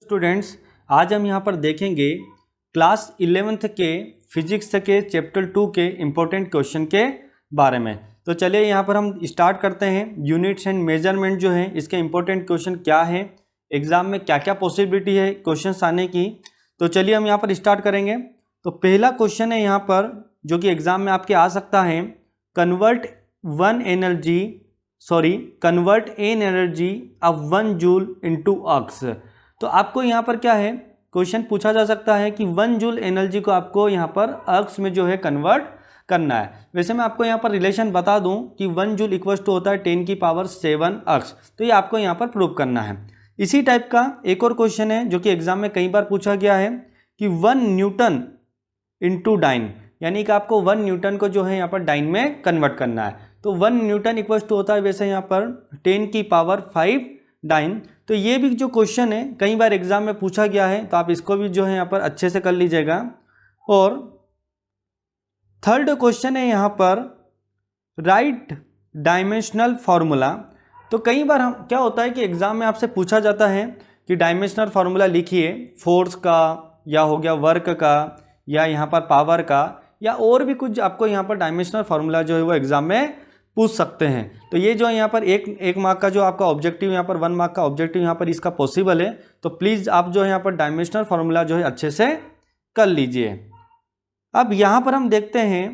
Students, आज हम यहाँ पर देखेंगे क्लास 11th के फिजिक्स के चैप्टर 2 के इम्पोर्टेंट क्वेश्चन के बारे में। तो चलिए यहाँ पर हम स्टार्ट करते हैं। यूनिट्स एंड मेजरमेंट जो है इसके इम्पोर्टेंट क्वेश्चन क्या है, एग्जाम में क्या क्या पॉसिबिलिटी है क्वेश्चन आने की। तो चलिए हम यहाँ पर स्टार्ट करेंगे। तो पहला क्वेश्चन है यहाँ पर जो कि एग्जाम में आपके आ सकता है, convert an energy of 1 joule into ergs. तो आपको यहाँ पर क्या है, क्वेश्चन पूछा जा सकता है कि 1 जूल एनर्जी को आपको यहाँ पर अर्क्स में जो है कन्वर्ट करना है। वैसे मैं आपको यहाँ पर रिलेशन बता दूँ कि 1 जूल इक्वल्स टू होता है 10⁻⁷ अर्क्स। तो ये आपको यहाँ पर प्रूव करना है। इसी टाइप का एक और क्वेश्चन है जो कि एग्जाम में कई बार पूछा गया है कि 1 न्यूटन इंटू डाइन, यानी कि आपको 1 न्यूटन को जो है यहाँ पर डाइन में कन्वर्ट करना है। तो 1 न्यूटन इक्वल्स टू होता है वैसे यहाँ पर 10⁵ डाइन। तो ये भी जो क्वेश्चन है कई बार एग्जाम में पूछा गया है, तो आप इसको भी जो है यहाँ पर अच्छे से कर लीजिएगा। और थर्ड क्वेश्चन है यहाँ पर राइट डायमेंशनल फार्मूला। तो कई बार हम क्या होता है कि एग्जाम में आपसे पूछा जाता है कि डायमेंशनल फार्मूला लिखिए, फोर्स का या हो गया वर्क का या यहाँ पर पावर का या और भी कुछ आपको यहाँ पर डायमेंशनल फार्मूला जो है वो एग्जाम में पूछ सकते हैं। तो ये जो यहाँ पर एक मार्क का जो आपका ऑब्जेक्टिव यहाँ पर 1 मार्क का ऑब्जेक्टिव यहाँ पर इसका पॉसिबल है। तो प्लीज़ आप जो है यहाँ पर डायमेंशनल फार्मूला जो है अच्छे से कर लीजिए। अब यहाँ पर हम देखते हैं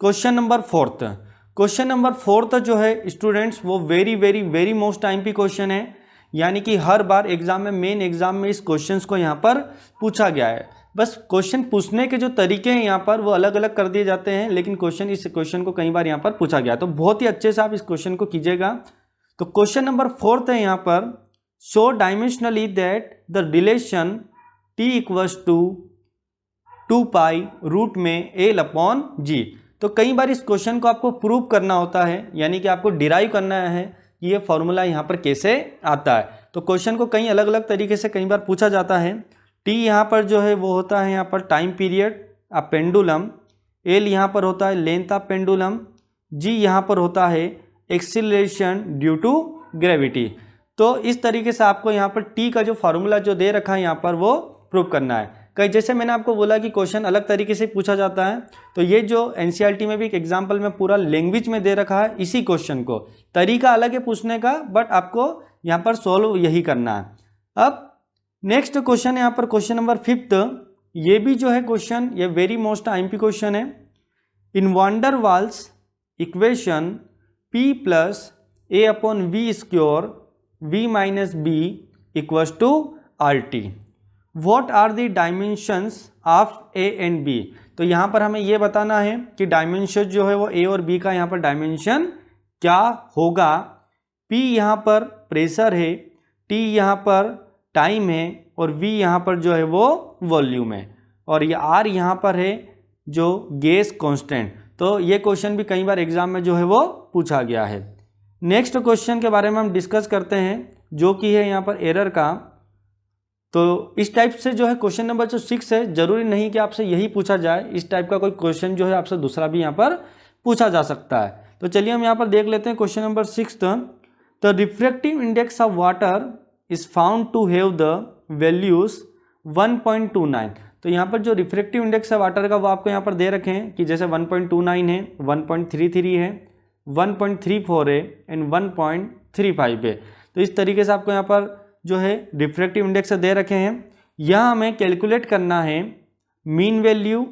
क्वेश्चन नंबर 4। क्वेश्चन नंबर 4 जो है स्टूडेंट्स वो वेरी मोस्ट टाइम पे क्वेश्चन है, यानी कि हर बार एग्जाम में मेन एग्जाम में इस क्वेश्चन को यहाँ पर पूछा गया है। बस क्वेश्चन पूछने के जो तरीके हैं यहाँ पर वो अलग अलग कर दिए जाते हैं, लेकिन इस क्वेश्चन को कई बार यहाँ पर पूछा गया। तो बहुत ही अच्छे से आप इस क्वेश्चन को कीजिएगा। तो क्वेश्चन नंबर 4 है यहाँ पर, show dimensionally that the relation t equals to 2π में L/G। तो कई बार इस क्वेश्चन को आपको प्रूव करना होता है, यानी कि आपको डिराइव करना है कि ये फॉर्मूला यहाँ पर कैसे आता है। तो क्वेश्चन को कई अलग अलग तरीके से कई बार पूछा जाता है। टी यहाँ पर जो है वो होता है यहाँ पर time period of pendulum, L यहाँ पर होता है लेंथ ऑफ पेंडुलम, जी यहाँ पर होता है एक्सीलरेशन ड्यू टू ग्रेविटी। तो इस तरीके से आपको यहाँ पर टी का जो फार्मूला जो दे रखा है यहाँ पर वो प्रूव करना है। कई जैसे मैंने आपको बोला कि क्वेश्चन अलग तरीके से पूछा जाता है, तो ये जो एनसीईआरटी में भी एक एग्जाम्पल में पूरा लैंग्वेज में दे रखा है इसी क्वेश्चन को, तरीका अलग है पूछने का, बट आपको यहाँ पर सॉल्व यही करना है। अब नेक्स्ट क्वेश्चन है यहाँ पर क्वेश्चन नंबर 5। ये भी जो है क्वेश्चन ये वेरी मोस्ट आईएमपी क्वेश्चन है। In van der Waals equation P + A/V² V - B equals to RT, what are the dimensions of A and B। तो यहाँ पर हमें ये बताना है कि डायमेंशन जो है वो A और B का यहाँ पर डायमेंशन क्या होगा। P यहाँ पर प्रेशर है, T यहाँ पर टाइम है और V यहाँ पर जो है वो वॉल्यूम है, और ये R यहाँ पर है जो गैस कांस्टेंट। तो ये क्वेश्चन भी कई बार एग्जाम में जो है वो पूछा गया है। नेक्स्ट क्वेश्चन के बारे में हम डिस्कस करते हैं जो कि है यहाँ पर एरर का। तो इस टाइप से जो है क्वेश्चन नंबर जो 6 है, जरूरी नहीं कि आपसे यही पूछा जाए, इस टाइप का कोई क्वेश्चन जो है आपसे दूसरा भी यहाँ पर पूछा जा सकता है। तो चलिए हम यहाँ पर देख लेते हैं question number 6। The refractive index of water is found to have the values 1.29। तो यहाँ पर जो रिफ्रैक्टिव इंडेक्स है वाटर का वो आपको यहाँ पर दे रखे हैं कि जैसे 1.29 है, 1.33 है, 1.34 है एंड 1.35 है। तो इस तरीके से आपको यहाँ पर जो है रिफ्रैक्टिव इंडेक्स दे रखे हैं। यहाँ हमें कैलकुलेट करना है mean value,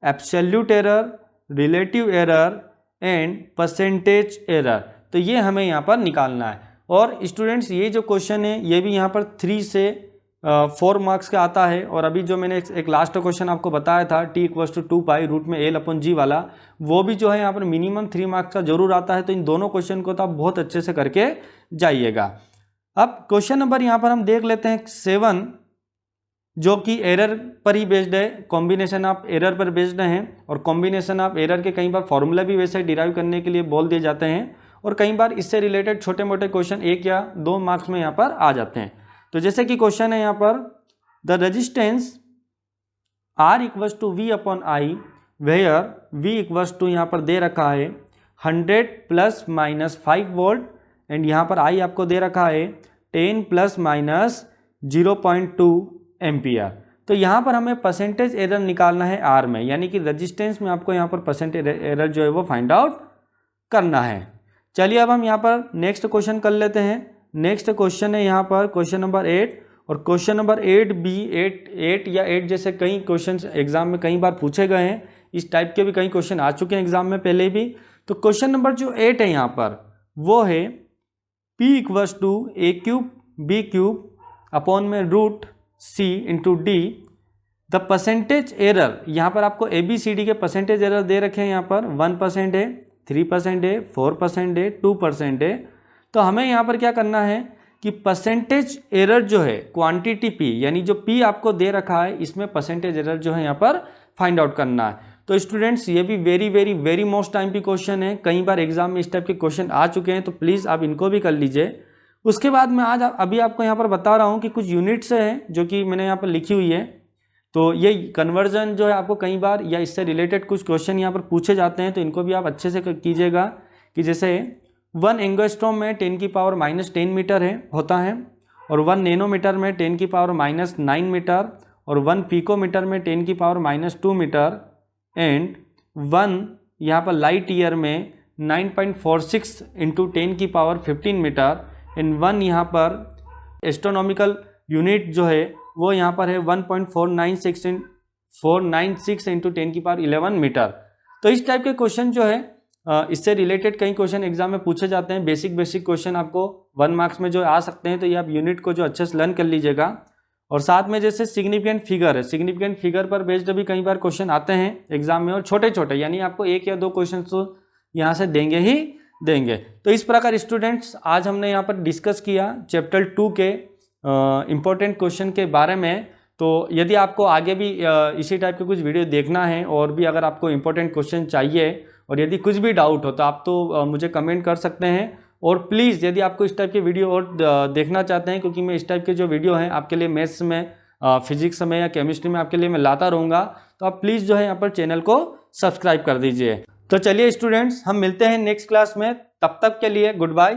absolute error, relative error and percentage error. तो ये हमें यहाँ पर निकालना है। और स्टूडेंट्स ये जो क्वेश्चन है ये भी यहाँ पर 3 से 4 मार्क्स का आता है। और अभी जो मैंने एक लास्ट क्वेश्चन आपको बताया था t इक्वल्स टू 2π √L/G वाला, वो भी जो है यहाँ पर मिनिमम 3 मार्क्स का जरूर आता है। तो इन दोनों क्वेश्चन को तो आप बहुत अच्छे से करके जाइएगा। अब क्वेश्चन नंबर यहाँ पर हम देख लेते हैं 7, जो कि एरर पर ही बेस्ड है, कॉम्बिनेशन ऑफ एरर पर बेस्ड है। और कॉम्बिनेशन ऑफ एरर के कई बार फॉर्मूला भी वैसे डिराइव करने के लिए बोल दिए जाते हैं, और कई बार इससे रिलेटेड छोटे मोटे क्वेश्चन 1 या 2 मार्क्स में यहाँ पर आ जाते हैं। तो जैसे कि क्वेश्चन है यहाँ पर, the resistance R equals to V/I where V equals to यहाँ पर दे रखा है 100 ± 5 वोल्ट, एंड यहाँ पर I आपको दे रखा है 10 ± 0.2 एम्पियर। तो यहाँ पर हमें परसेंटेज एरर निकालना है आर में, यानी कि रजिस्टेंस में आपको यहाँ पर परसेंटेज एरर जो है वो फाइंड आउट करना है। चलिए अब हम यहाँ पर नेक्स्ट क्वेश्चन कर लेते हैं। नेक्स्ट क्वेश्चन है यहाँ पर क्वेश्चन नंबर 8, और क्वेश्चन नंबर 8B 8 या 8 जैसे कई क्वेश्चन एग्जाम में कई बार पूछे गए हैं। इस टाइप के भी कई क्वेश्चन आ चुके हैं एग्जाम में पहले भी। तो क्वेश्चन नंबर जो 8 है यहाँ पर वो है P = a³ b³ अपॉन में √c × d। The percentage error, यहाँ पर आपको ABCD के परसेंटेज एरर दे रखे हैं। यहाँ पर 1% है, 3% है, 4% है, 2% है। तो हमें यहाँ पर क्या करना है कि परसेंटेज एरर जो है क्वांटिटी P, यानी जो P आपको दे रखा है इसमें परसेंटेज एरर जो है यहाँ पर फाइंड आउट करना है। तो स्टूडेंट्स ये भी वेरी मोस्ट टाइम की क्वेश्चन है, कई बार एग्जाम में इस टाइप के क्वेश्चन आ चुके हैं, तो प्लीज़ आप इनको भी कर लीजिए। उसके बाद मैं आज अभी आपको यहाँ पर बता रहा हूँ कि कुछ यूनिट्स हैं जो कि मैंने यहाँ पर लिखी हुई है। तो ये कन्वर्जन जो है आपको कई बार या इससे रिलेटेड कुछ क्वेश्चन यहाँ पर पूछे जाते हैं, तो इनको भी आप अच्छे से कीजिएगा। कि जैसे 1 एंगस्ट्रॉम में 10⁻⁻10 मीटर होता है, और 1 नैनोमीटर में 10⁻⁹ मीटर, और 1 पिकोमीटर में 10⁻⁻2 मीटर, एंड 1 यहाँ पर लाइट ईयर में 9.46 × 10⁻15 मीटर, एंड 1 यहाँ पर एस्ट्रोनॉमिकल यूनिट जो है वो यहाँ पर है 1.496 × 10⁻11 मीटर। तो इस टाइप के क्वेश्चन जो है इससे रिलेटेड कई क्वेश्चन एग्जाम में पूछे जाते हैं। बेसिक क्वेश्चन आपको 1 मार्क्स में जो आ सकते हैं, तो ये आप यूनिट को जो अच्छे से लर्न कर लीजिएगा। और साथ में जैसे सिग्निफिकेंट फिगर है, सिग्निफिकेंट फिगर पर बेस्ड भी कई बार क्वेश्चन आते हैं एग्जाम में, और छोटे यानी आपको 1 या 2 क्वेश्चन तो यहाँ से देंगे ही देंगे। तो इस प्रकार स्टूडेंट्स आज हमने यहाँ पर डिस्कस किया चैप्टर 2 के इम्पोर्टेंट क्वेश्चन के बारे में। तो यदि आपको आगे भी इसी टाइप के कुछ वीडियो देखना है, और भी अगर आपको इम्पोर्टेंट क्वेश्चन चाहिए, और यदि कुछ भी डाउट हो तो आप तो मुझे कमेंट कर सकते हैं। और प्लीज़ यदि आपको इस टाइप के वीडियो और देखना चाहते हैं, क्योंकि मैं इस टाइप के जो वीडियो हैं आपके लिए मैथ्स में, फिजिक्स में या केमिस्ट्री में आपके लिए मैं लाता रहूँगा, तो आप प्लीज़ जो है यहाँ पर चैनल को सब्सक्राइब कर दीजिए। तो चलिए स्टूडेंट्स, हम मिलते हैं नेक्स्ट क्लास में। तब तक के लिए गुड बाय।